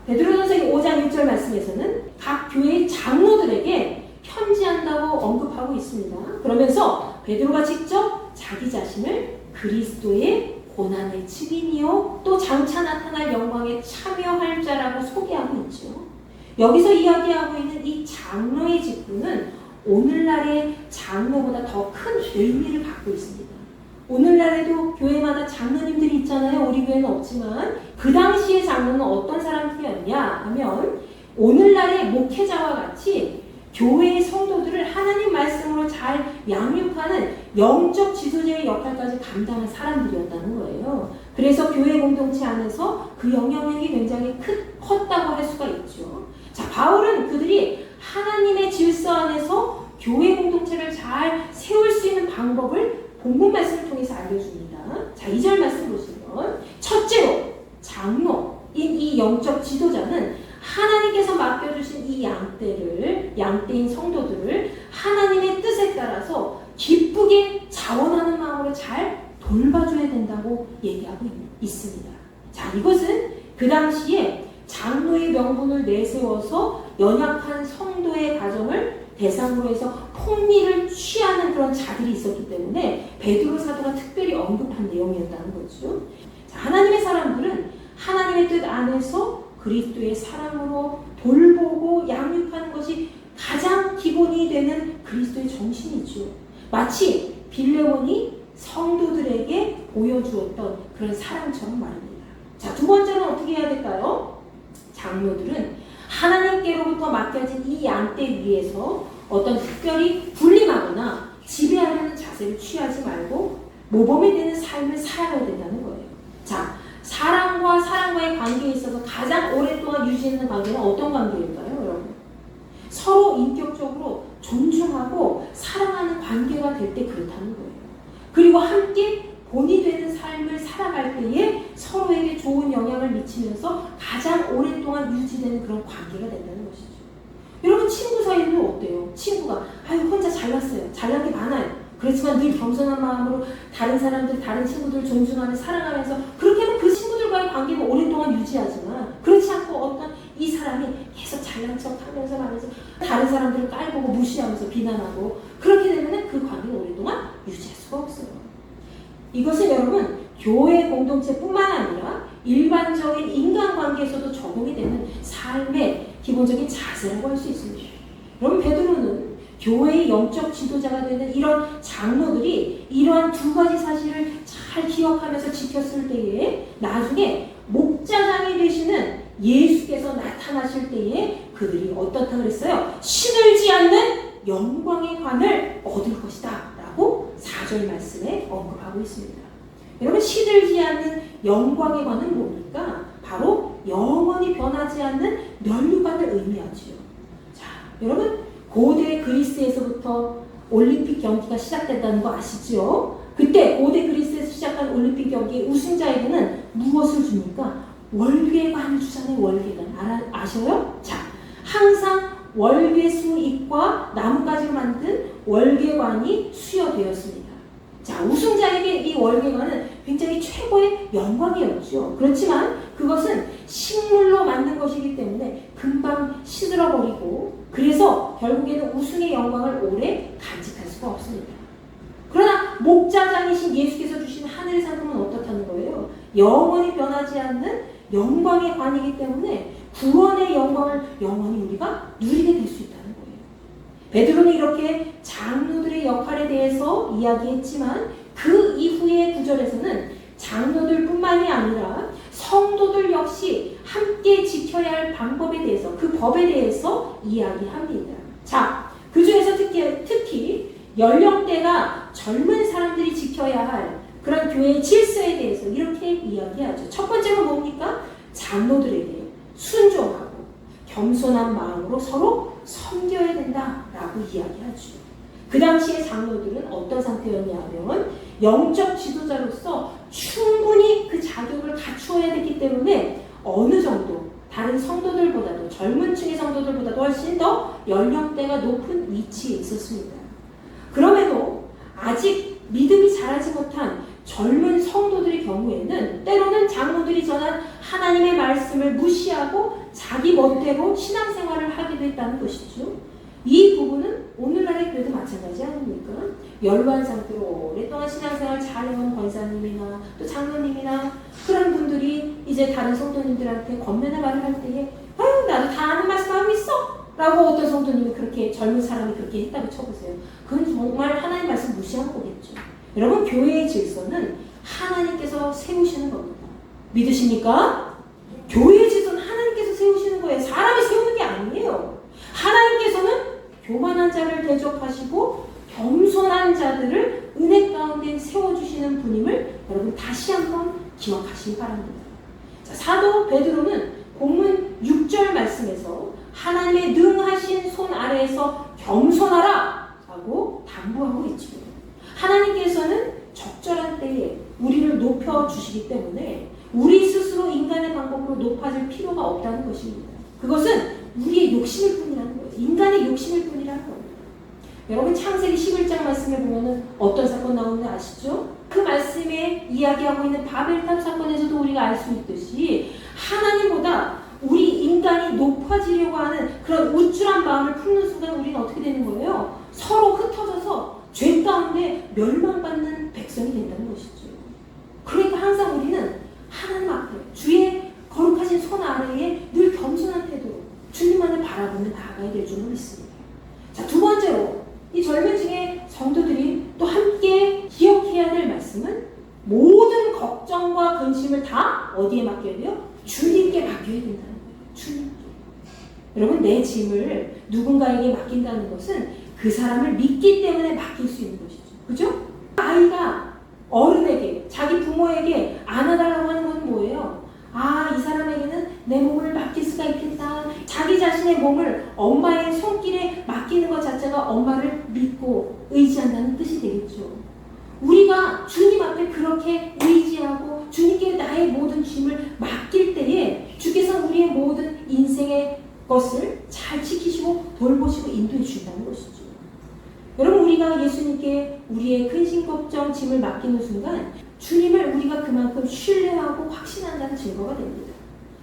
베드로전서 5장 1절 말씀에서는 각 교회의 장로들에게 편지한다고 언급하고 있습니다. 그러면서 베드로가 직접 자기 자신을 그리스도의 고난의 증인이요 또 장차 나타날 영광에 참여할 자라고 소개하고 있죠. 여기서 이야기하고 있는 이 장로의 직분은 오늘날의 장로보다 더 큰 의미를 갖고 있습니다. 오늘날에도 교회마다 장로님들이 있잖아요. 우리 교회는 없지만 그 당시의 장로는 어떤 사람들이었냐 하면 오늘날의 목회자와 같이 교회의 성도들을 하나님 말씀으로 잘 양육하는 영적 지도자의 역할까지 감당한 사람들이었다는 거예요. 그래서 교회 공동체 안에서 그 영향력이 굉장히 컸다고 할 수가 있죠. 자, 바울은 그들이 하나님의 질서 안에서 교회 공동체를 잘 세울 수 있는 방법을 본문 말씀을 통해서 알려줍니다. 자, 2절 말씀 보시면 첫째로 장로인 이 영적 지도자는 하나님께서 맡겨주신 이 양떼인 성도들을 하나님의 뜻에 따라서 기쁘게 자원하는 마음으로 잘 돌봐줘야 된다고 얘기하고 있습니다. 자, 이것은 그 당시에 장로의 명분을 내세워서 연약한 성도의 가정을 대상으로 해서 폭리를 취하는 그런 자들이 있었기 때문에 베드로 사도가 특별히 언급한 내용이었다는 거죠. 자, 하나님의 사람들은 하나님의 뜻 안에서 그리스도의 사랑으로 돌보고 양육하는 것이 가장 기본이 되는 그리스도의 정신이죠. 마치 빌레몬이 성도들에게 보여주었던 그런 사랑처럼 말입니다. 자, 두 번째는 어떻게 해야 될까요? 장로들은 하나님께로부터 맡겨진 이 양떼 위에서 어떤 특별히 군림하거나 지배하려는 자세를 취하지 말고 모범이 되는 삶을 살아가야 된다는 거예요. 자, 사랑과 사랑과의 관계에 있어서 가장 오랫동안 유지하는 관계는 어떤 관계일까요, 여러분? 서로 인격적으로 존중하고 사랑하는 관계가 될 때 그렇다는 거예요. 그리고 함께 본이 되는 삶을 살아갈 때에 서로에게 좋은 영향을 미치면서 가장 오랫동안 유지되는 그런 관계가 된다는 것이죠. 여러분, 친구 사이도 어때요? 친구가 혼자 잘났어요. 잘난 게 많아요. 그렇지만 늘 겸손한 마음으로 다른 사람들, 다른 친구들 존중하는, 사랑하면서 그렇게 하면 그 친구들과의 관계는 오랫동안 유지하지만 그렇지 않고 어떤 이 사람이 계속 잘난 척하면서 말해서 다른 사람들을 깔보고 무시하면서 비난하고 그렇게 되면 그 관계는 오랫동안 유지할 수가 없어요. 이것은 여러분 교회 공동체뿐만 아니라 일반적인 인간관계에서도 적용이 되는 삶의 기본적인 자세라고 할 수 있습니다. 여러분, 베드로는 교회의 영적 지도자가 되는 이런 장로들이 이러한 두 가지 사실을 잘 기억하면서 지켰을 때에 나중에 목자장이 되시는 예수께서 나타나실 때에 그들이 어떻다 그랬어요? 시들지 않는 영광의 관을 얻을 것이다 라고 4절 말씀에 언급하고 있습니다. 여러분, 시들지 않는 영광의 관은 뭡니까? 바로 영원히 변하지 않는 면류관을 의미하지요. 자, 여러분, 고대 그리스에서부터 올림픽 경기가 시작됐다는 거 아시죠? 그때 고대 그리스에서 시작한 올림픽 경기의 우승자에게는 무엇을 줍니까? 월계관을 주잖아요. 월계관. 아셔요? 자, 항상 월계수 잎과 나뭇가지로 만든 월계관이 수여되었습니다. 자, 우승자에게 이 월계관은 굉장히 최고의 영광이었죠. 그렇지만 그것은 식물로 만든 것이기 때문에 금방 시들어버리고 그래서 결국에는 우승의 영광을 오래 간직할 수가 없습니다. 그러나 목자장이신 예수께서 주신 하늘의 상품은 어떻다는 거예요? 영원히 변하지 않는 영광의 관이기 때문에 구원의 영광을 영원히 우리가 누리게 될 수 있다는 거예요. 베드로는 이렇게 장로들의 역할에 대해서 이야기했지만 그 이후의 구절에서는 장로들뿐만이 아니라 성도들 역시 함께 지켜야 할 방법에 대해서, 그 법에 대해서 이야기합니다. 자, 그 중에서 특히 연령대가 젊은 사람들이 지켜야 할 그런 교회의 질서에 대해서 이렇게 이야기하죠. 첫 번째는 뭡니까? 장로들에게 순종하고 겸손한 마음으로 서로 섬겨야 된다라고 이야기하죠. 그 당시에 장로들은 어떤 상태였냐면 영적 지도자로서 충분히 그 자격을 갖추어야 됐기 때문에 어느 정도 다른 성도들보다도, 젊은 층의 성도들보다도 훨씬 더 연령대가 높은 위치에 있었습니다. 그럼에도 아직 믿음이 자라지 못한 젊은 성도들의 경우에는 때로는 장로들이 전한 하나님의 말씀을 무시하고 자기 멋대로 신앙생활을 하기도 했다는 것이죠. 이 부분은 오늘날의 교회도 마찬가지 아닙니까? 연로한 상태로 오랫동안 신앙생활 잘해온 권사님이나 또 장로님이나 그런 분들이 이제 다른 성도님들한테 권면의 말을 할 때에 아유 나도 다 아는 말씀 하고 있어! 라고 어떤 성도님이 그렇게, 젊은 사람이 그렇게 했다고 쳐보세요. 그건 정말 하나님 말씀 무시한 거겠죠. 여러분, 교회의 질서는 하나님께서 세우시는 겁니다. 믿으십니까? 교회의 질서는 하나님께서 세우시는 거예요. 사람이 세우는 게 아니에요. 하나님께서는 교만한 자를 대접하시고 겸손한 자들을 은혜 가운데 세워주시는 분임을 여러분 다시 한번 기억하시기 바랍니다. 자, 사도 베드로는 본문 6절 말씀에서 하나님의 능하신 손 아래에서 겸손하라 라고 당부하고 있죠. 하나님께서는 적절한 때에 우리를 높여주시기 때문에 우리 스스로 인간의 방법으로 높아질 필요가 없다는 것입니다. 그것은 우리의 욕심일 뿐이라는 거예요. 인간의 욕심일 뿐이라는 겁니다. 여러분, 창세기 11장 말씀에 보면은 어떤 사건 나오는지 아시죠? 그 말씀에 이야기하고 있는 바벨탑 사건에서도 우리가 알 수 있듯이 하나님보다 우리 인간이 높아지려고 하는 그런 우쭐한 마음을 품는 순간 우리는 어떻게 되는 거예요? 서로 흩어져서 죄 가운데 멸망받는 백성이 된다는 것이죠. 그러니까 항상 우리는 하나님 앞에 주의 거룩하신 손 아래에 늘 겸손한 태도로 주님만을 바라보며 나아가야 될 줄로 믿습니다. 자, 두 번째로 이 젊은 층의 성도들이 또 함께 기억해야 될 말씀은 모든 걱정과 근심을 다 어디에 맡겨야 돼요? 주님께 맡겨야 된다는 거예요. 주님께. 여러분, 내 짐을 누군가에게 맡긴다는 것은 그 사람을 믿기 때문에 맡길 수 있는 것이죠. 그죠? 아이가 어른에게, 자기 부모에게 안아달라고 하는 건 뭐예요? 아, 이 사람에게는 내 몸을 맡길 수가 있겠다. 자기 자신의 몸을 엄마의 손길에 맡기는 것 자체가 엄마를 믿고 의지한다는 뜻이 되겠죠. 우리가 주님 앞에 그렇게 의지하고 주님께 나의 모든 짐을 맡길 때에 주께서 우리의 모든 인생의 것을 잘 지키시고 돌보시고 인도해 주신다는 것이죠. 여러분, 우리가 예수님께 우리의 근심, 걱정, 짐을 맡기는 순간 주님을 우리가 그만큼 신뢰하고 확신한다는 증거가 됩니다.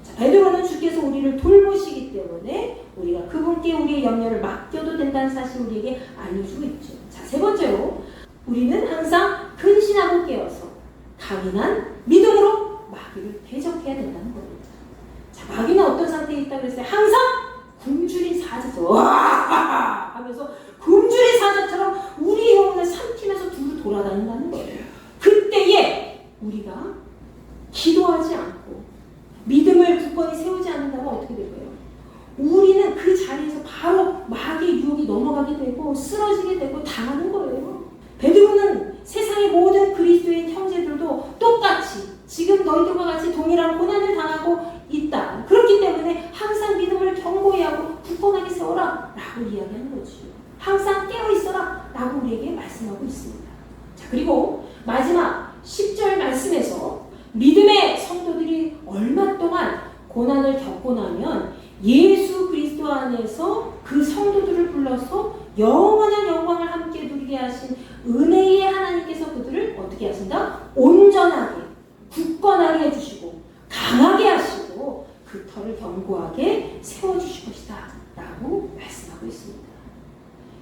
자, 베드로는 주께서 우리를 돌보시기 때문에 우리가 그분께 우리의 염려를 맡겨도 된다는 사실을 우리에게 알려주고 있죠. 자, 세 번째로 우리는 항상 근신하고 깨어서 강인한 믿음으로 마귀를 대적해야 된다는 겁니다. 자, 마귀는 어떤 상태에 있다고 그랬어요? 항상 굶주린 사자처럼 와 하면서 굶주린 사자처럼 우리의 영혼을 삼키면서 두루 돌아다닌다는 거예요. 그때에 우리가 기도하지 않고 믿음을 굳건히 세우지 않는다면 어떻게 될까요? 우리는 그 자리에서 바로 마귀의 유혹이 넘어가게 되고 쓰러지게 되고 당하는 거예요. 베드로는 세상의 모든 그리스도인 형제들도 똑같이 지금 너희들과 같이 동일한 고난을 당하고 있다. 그렇기 때문에 항상 믿음을 견고히 하고 굳건하게 세워라 라고 이야기하는 거죠. 항상 깨어있어라 라고 우리에게 말씀하고 있습니다. 자, 그리고 마지막 10절 말씀에서 믿음의 성도들이 얼마 동안 고난을 겪고 나면 예수 그리스도 안에서 그 성도들을 불러서 영원한 영광을 함께 누리게 하신 은혜의 하나님께서 그들을 어떻게 하신다? 온전하게, 굳건하게 해주시고 강하게 하시고 그 터를 견고하게 세워주실 것이다 라고 말씀하고 있습니다.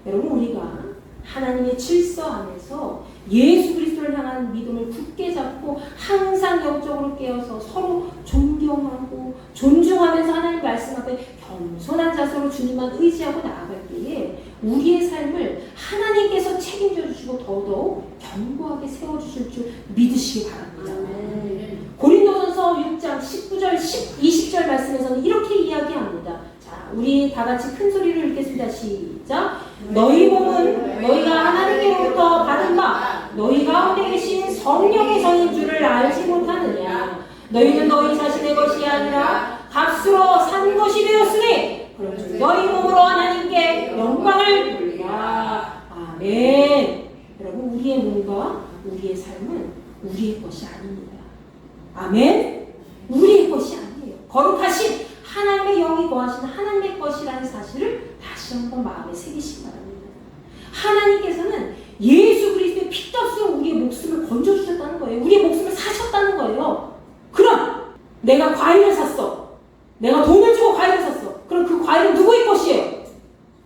여러분, 우리가 하나님의 질서 안에서 예수 그리스도를 향한 믿음을 굳게 잡고 항상 영적으로 깨어서 서로 존경하고 존중하면서 하나님 말씀 앞에 겸손한 자세로 주님만 의지하고 나아갈 때에 우리의 삶을 하나님께서 책임져 주시고 더더욱 견고하게 세워주실 줄 믿으시기 바랍니다. 고린도전서 6장 19절 20절 말씀 우리 다 같이 큰 소리로 읽겠습니다. 시작. 너희 몸은 너희가 하나님께로부터 받은 바 너희 가운데 계신 성령의 성인 줄을 알지 못하느냐. 너희는 너희 자신의 것이 아니라 값으로 산 것이 되었으니 그런즉 너희 몸으로 하나님께 영광을 돌리라. 아멘. 여러분, 우리의 몸과 우리의 삶은 우리의 것이 아닙니다. 아멘. 우리의 것이 아니에요. 거룩하신 하나님의 영이 거하신 하나님의 것이라는 사실을 다시 한번 마음에 새기시기 바랍니다. 하나님께서는 예수 그리스도의 피값으로 우리의 목숨을 건져주셨다는 거예요. 우리의 목숨을 사셨다는 거예요. 그럼 내가 과일을 샀어. 내가 돈을 주고 과일을 샀어. 그럼 그 과일은 누구의 것이에요?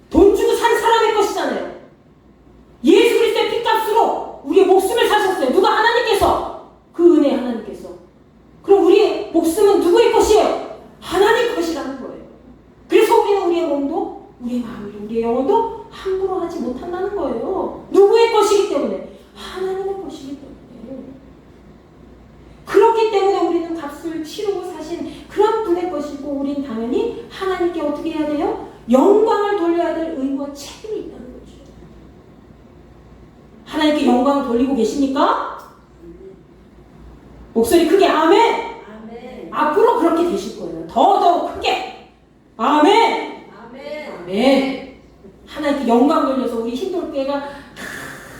돈 주고 산 사람의 것이잖아요. 예수 그리스도의 피값으로 우리의 목숨을 사셨어요. 누가? 하나님께서. 그 은혜 하나님께서. 그럼 우리의 목숨은 누구의 것이에요? 하나님 것이라는 거예요. 그래서 우리는 우리의 몸도 우리의 마음도 우리의 영혼도 함부로 하지 못한다는 거예요. 누구의 것이기 때문에? 하나님의 것이기 때문에. 그렇기 때문에 우리는 값을 치르고 사신 그런 분의 것이고 우리는 당연히 하나님께 어떻게 해야 돼요? 영광을 돌려야 될 의무와 책임이 있다는 거죠. 하나님께 영광을 돌리고 계십니까? 목소리 크게 아멘! 아멘. 앞으로 그렇게 되실 거예요. 더더욱 크게. 아멘. 아멘. 아멘. 하나님께 영광 돌려서 우리 힘돌교회가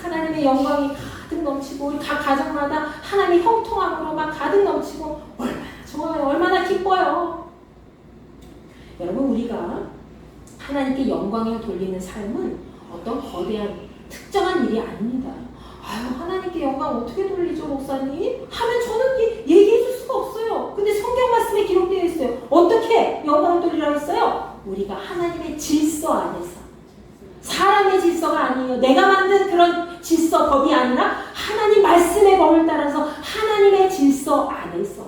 하나님의 영광이 가득 넘치고 우리 각 가정마다 하나님의 형통함으로 막 가득 넘치고 얼마나 좋아요. 얼마나 기뻐요. 여러분, 우리가 하나님께 영광을 돌리는 삶은 어떤 거대한 특정한 일이 아닙니다. 아유, 하나님께 영광 어떻게 돌리죠, 목사님? 하면 저는 얘기해 줄 수가 없어요. 근데 성경 말씀에 기록되어 있어요. 어떻게 영광을 돌리라고 했어요? 우리가 하나님의 질서 안에서. 사람의 질서가 아니에요. 내가 만든 그런 질서, 법이 아니라 하나님 말씀의 법을 따라서 하나님의 질서 안에서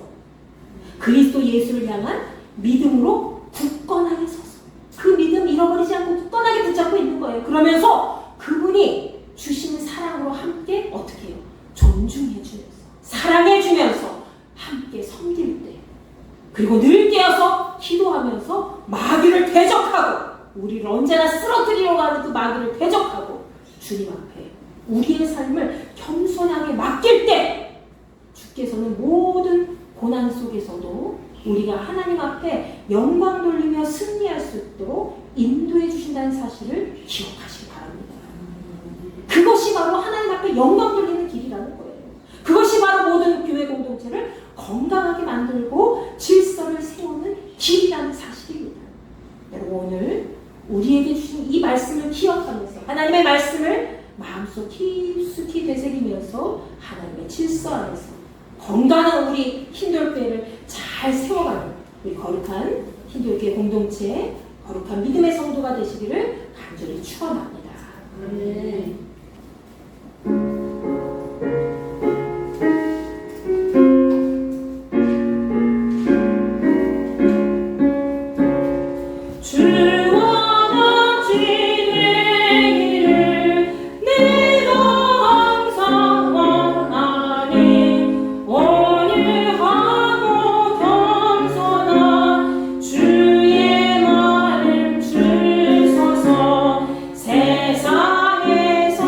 그리스도 예수를 향한 믿음으로 굳건하게 서서 그 믿음 잃어버리지 않고 굳건하게 붙잡고 있는 거예요. 그러면서 그분이 주시는 사랑으로 함께 어떻게 해요? 존중해 주면서 사랑해 주면서 함께 섬길 때 그리고 늘 깨어서 기도하면서 마귀를 대적하고 우리를 언제나 쓰러뜨리려고 하는 그 마귀를 대적하고 주님 앞에 우리의 삶을 겸손하게 맡길 때 주께서는 모든 고난 속에서도 우리가 하나님 앞에 영광 돌리며 승리할 수 있도록 인도해 주신다는 사실을 기억하시기 바랍니다. 그것이 바로 하나님 앞에 영광 돌리는 길이라는 거예요. 그것이 바로 모든 교회 공동체를 건강하게 만들고 질서를 세우는 길이라는 사실입니다. 여러분, 오늘 우리에게 주신 이 말씀을 기억하면서 하나님의 말씀을 마음속 깊숙이 되새기면서 하나님의 질서 안에서 건강한 우리 힘돌교회를 잘 세워가는 우리 거룩한 힘돌교회 공동체, 거룩한 믿음의 성도가 되시기를 간절히 축원합니다. 아멘. 세상에서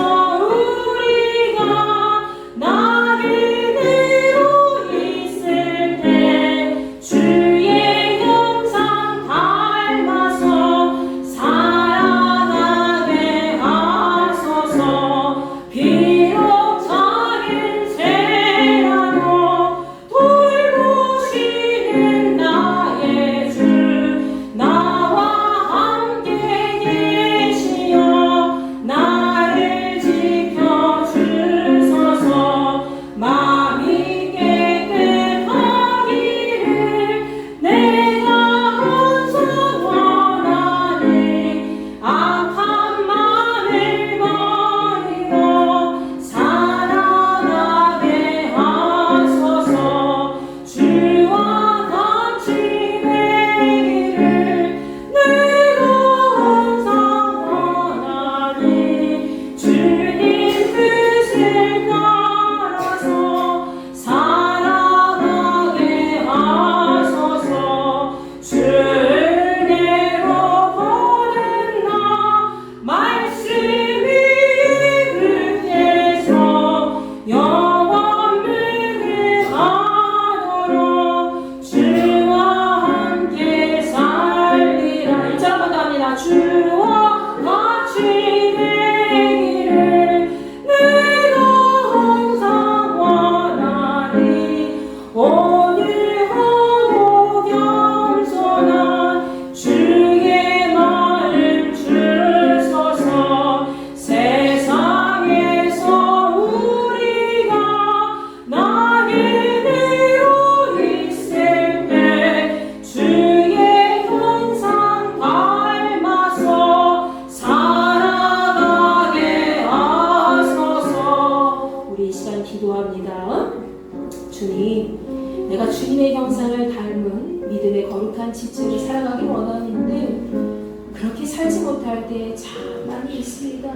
주님, 내가 주님의 형상을 닮은 믿음의 거룩한 지체를 살아가기 원하는데 그렇게 살지 못할 때 참 많이 있습니다.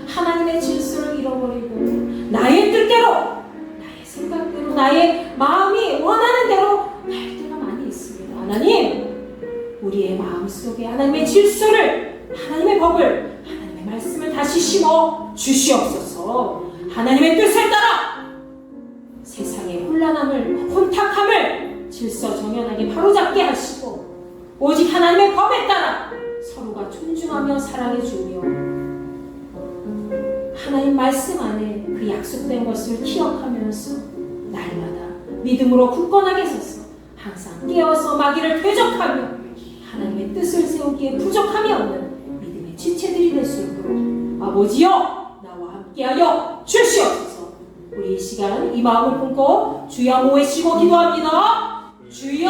하나님의 질서를 잃어버리고 나의 뜻대로, 나의 생각대로, 나의 마음이 원하는 대로 갈 때가 많이 있습니다. 하나님, 우리의 마음속에 하나님의 질서를, 하나님의 법을, 하나님의 말씀을 다시 심어 주시옵소서. 하나님의 뜻에 따라 세상의 혼란함을, 혼탁함을 질서정연하게 바로잡게 하시고 오직 하나님의 법에 따라 서로가 존중하며 사랑해주며 하나님 말씀 안에 그 약속된 것을 기억하면서 날마다 믿음으로 굳건하게 서서 항상 깨어서 마귀를 대적하며 하나님의 뜻을 세우기에 부족함이 없는 믿음의 지체들이 될 수 있도록 아버지여 나와 함께하여 주시옵소서. 우리 이 시간 이 마음을 품고 주여 모시고 기도합니다. 주여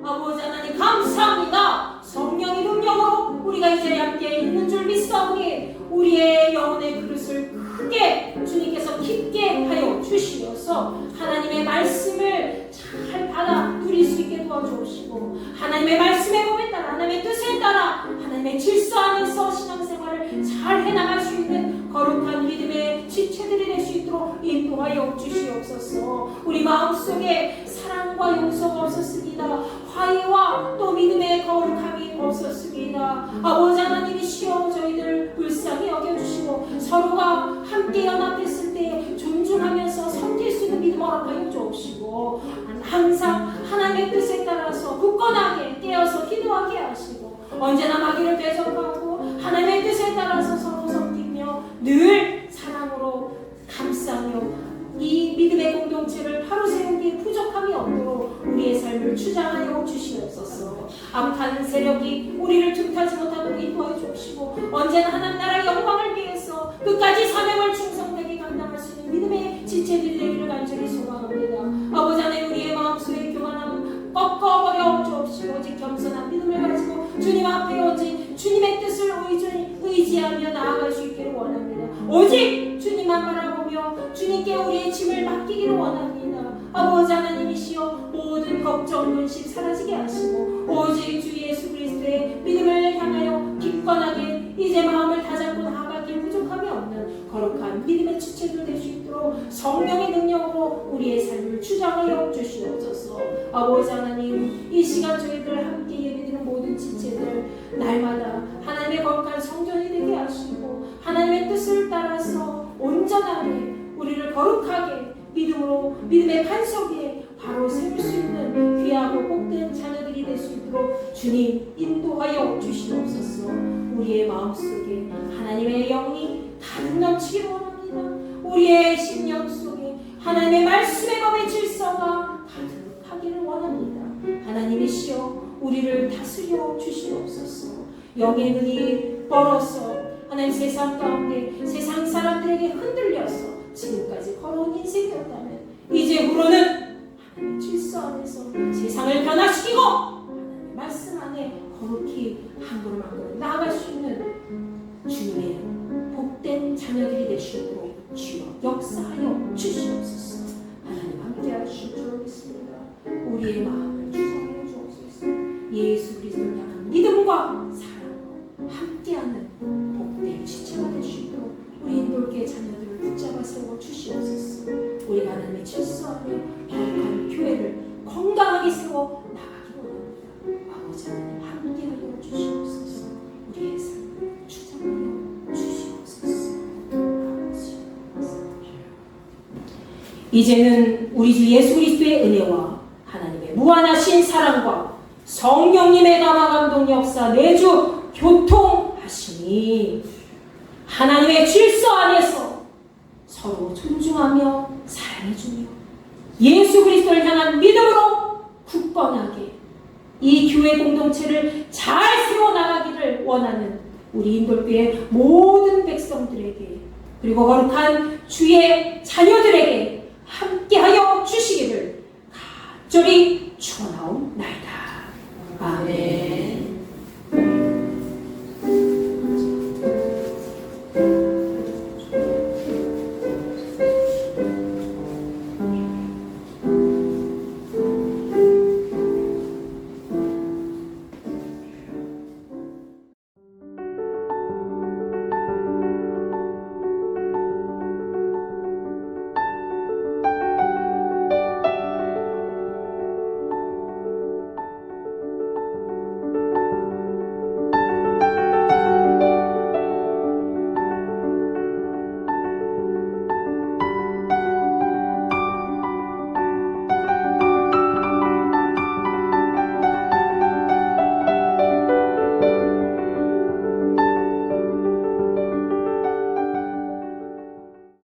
아버지 하나님 감사합니다. 성령의 능력으로 우리가 이 자리에 함께 있는 줄 믿사오니 우리의 영혼의 그릇을 크게 주님께서 깊게 하여 주시어서 하나님의 말씀을 잘 받아 누릴 수 있게 도와주시고 하나님의 말씀의 법에 따라 하나님의 뜻에 따라 하나님의 질서 안에서 신앙생활을 잘 해나갈 수 있는 거룩한 믿음의 지체들이 될 수 있도록 인도하여 주시옵소서. 우리 마음속에 사랑과 용서가 없었습니다. 화해와 또 믿음의 거룩함이 없었습니다. 아버지 하나님이시여 저희들 불쌍히 여겨주시고 서로가 함께 연합했을 때 존중하면서 섬길 수 있는 믿음 허락하여 주옵시고 항상 하나님의 뜻에 따라서 굳건하게 깨어서 기도하게 하시고 언제나 마귀를 대적하고 하나님의 뜻에 따라서 서로 섬기며 늘 사랑으로 감싸며 이 믿음의 공동체를 바로 세우기에 부족함이 없도록 우리의 삶을 주장하여 주시옵소서. 악한 세력이 우리를 틈타지 못하도록 인도해 주시고 언제나 하나님 나라의 영광을 위해서 끝까지 사명을 충성되게 감당할 수 있는 믿음의 지체들이 되기를 간절히 소망합니다. 아버지 하나님 우리의 마음속에 교만함은 꺾어버려 주옵시고 오직 겸손한 믿음을 가지고 주님 앞에 오직 주님의 뜻을 의지하며 나아갈 수 있기를 원합니다. 오직 주님만 바라보며 주님께 우리의 짐을 맡기기를 원합니다. 아버지 하나님이시여 모든 걱정, 근심 사라지게 하시고 오직 주 예수 그리스도의 믿음을 향하여 깊건하게 이제 마음을 다잡고 나아가길 부족함이 없는 거룩한 믿음의 지체들 될 수 있도록 성령의 능력으로 우리의 삶을 주장하여 주시옵소서. 아버지 하나님 이 시간 저희들 함께 예배드리는 모든 지체들 날마다 하나님의 거룩한 성전이 되게 하시고 하나님의 뜻을 따라서 온전하게 우리를 거룩하게 믿음으로 믿음의 반석 위에 바로 세울 수 있는 귀하고 복된 자녀들이 될 수 있도록 주님 인도하여 주시옵소서. 우리의 마음속에 하나님의 영이 가득 넘치기를 원합니다. 우리의 심령 속에 하나님의 말씀의 법의 질서가 가득하기를 원합니다. 하나님이시여 우리를 다스려 주시옵소서. 영의 눈이 멀어서 하나님 세상 가운데 세상 사람들에게 흔들려서 지금까지 걸어온 인생이었다면 이제후로는 하나님의 질서 안에서 세상을 변화시키고 하나님의 말씀 안에 거룩히 한 걸음 한 걸음 나아갈 수 있는 주님의 복된 자녀들이 되시도록 주여 역사하여 주시옵소서. 하나님 함께 하실 줄 믿습니다. 우리의 마음을 주장하여 주옵소서. 예수 그리스도를 향한 믿음과 사랑으로 함께하는 복된 지체가 될 수 있도록 우리 인돌교의 자녀들을 붙잡아 세워 주시옵소서. 우리가 하나님의 질서 안에 거룩한 교회를 건강하게 세워 나가기 원합니다. 아버지 하나님 함께하여 주시옵소서. 우리의 삶을 주장하여 주시옵소서. 이제는 우리 주 예수 그리스도의 은혜와 하나님의 무한하신 사랑과 성령님의 감화 감동 역사 내주 교통하시니 하나님의 질서 안에서 서로 존중하며 사랑해주며 예수 그리스도를 향한 믿음으로 굳건하게 이 교회 공동체를 잘 세워나가기를 원하는 우리 인돌교의 모든 백성들에게 그리고 거룩한 주의 자녀들에게 함께하여 주시기를 간절히 축원하옵나이다. 아멘.